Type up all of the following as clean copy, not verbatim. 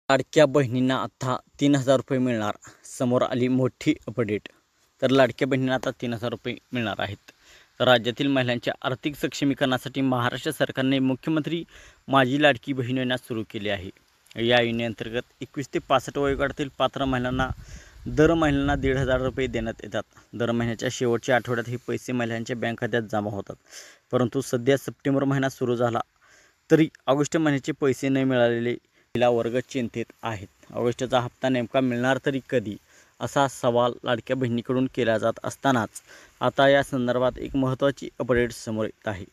लाडक्या बहिणींना आता 3,000 रुपये मिळणार. समोर आली मोठी अपडेट. तर लाडक्या बहिणींना आता 3,000 रुपये मिळणार आहेत. तर राज्यातील महिलांच्या आर्थिक सक्षमीकरणासाठी महाराष्ट्र सरकारने मुख्यमंत्री माझी लाडकी बहीण योजना सुरू केली आहे. या योजनेअंतर्गत 21 ते 65 वयोगटातील पात्र महिलांना दर महिन्याला 1,500 रुपये देण्यात येतात. दर महिन्याच्या शेवटच्या आठवड्यात हे पैसे महिलांच्या बँक खात्यात जमा होतात. परंतु सध्या सप्टेंबर महिना सुरू झाला तरी ऑगस्ट महिन्याचे पैसे न मिळालेले महिला वर्ग चिंतेत आहेत. ऑगस्टचा हप्ता नेमका मिळणार तरी कधी, असा सवाल लाडक्या बहिणीकडून केला जात असतानाच आता या संदर्भात एक महत्त्वाची अपडेट समोर येत आहे.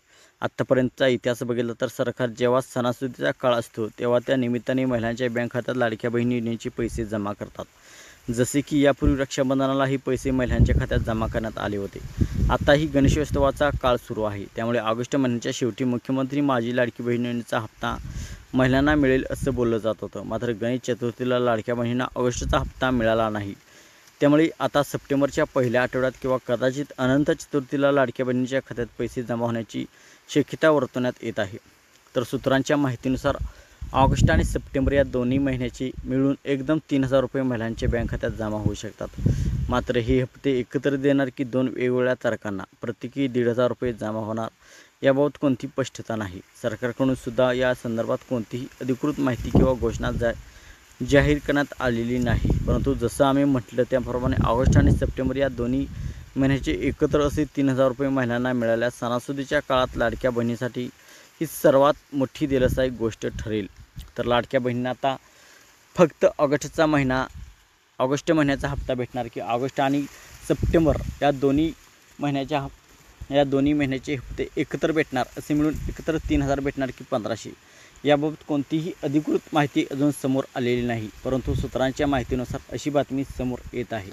आत्तापर्यंतचा इतिहास बघितला तर सरकार जेव्हा सणासुदीचा काळ असतो तेव्हा त्या निमित्ताने महिलांच्या बँक खात्यात लाडक्या बहिणी योजनेचे पैसे जमा करतात. जसे की यापूर्वी रक्षाबंधनाला ही पैसे महिलांच्या खात्यात जमा करण्यात आले होते. आता ही गणेशोत्सवाचा काळ सुरू आहे, त्यामुळे ऑगस्ट महिन्याच्या शेवटी मुख्यमंत्री माझी लाडकी बहीण योजनेचा हप्ता महिलांना मिळेल असं बोललं जात होतं. मात्र गणेश चतुर्थीला लाडक्या बहिणींना ऑगस्टचा हप्ता मिळाला नाही. त्यामुळे आता सप्टेंबरच्या पहिल्या आठवड्यात किंवा कदाचित अनंत चतुर्थीला लाडक्या बहिणींच्या खात्यात पैसे जमा होण्याची शक्यता वर्तवण्यात येत आहे. तर सूत्रांच्या माहितीनुसार ऑगस्ट आणि सप्टेंबर या दोन्ही महिन्याचे मिळून एकदम 3,000 रुपये महिलांच्या बँक खात्यात जमा होऊ शकतात. मात्र हे हप्ते एकत्र देणार की दोन वेगवेगळ्या तारखांना प्रत्येकी 1,500 रुपये जमा होणार याबाबत कोणती स्पष्टता नाही. सरकारकडून सुद्धा या संदर्भात कोणतीही अधिकृत माहिती किंवा घोषणा जाहीर करण्यात आलेली नाही. परंतु जसं आम्ही म्हटलं त्याप्रमाणे ऑगस्ट आणि सप्टेंबर या दोन्ही महिन्याचे एकत्र असे 3,000 रुपये महिलांना मिळाल्यास सणासुदीच्या काळात लाडक्या बहिणीसाठी ही सर्वात मोठी दिलासादायक गोष्ट ठरेल. तर लाडक्या बहिणींना आता फक्त ऑगस्ट महिन्याचा हप्ता भेटणार की ऑगस्ट आणि सप्टेंबर या दोन्ही महिन्याचे हप्ते एकत्र भेटणार, असे मिळून एकत्र 3,000 भेटणार की 1,500, याबाबत कोणतीही अधिकृत माहिती अजून समोर आलेली नाही. परंतु सूत्रांच्या माहितीनुसार अशी बातमी समोर येत आहे.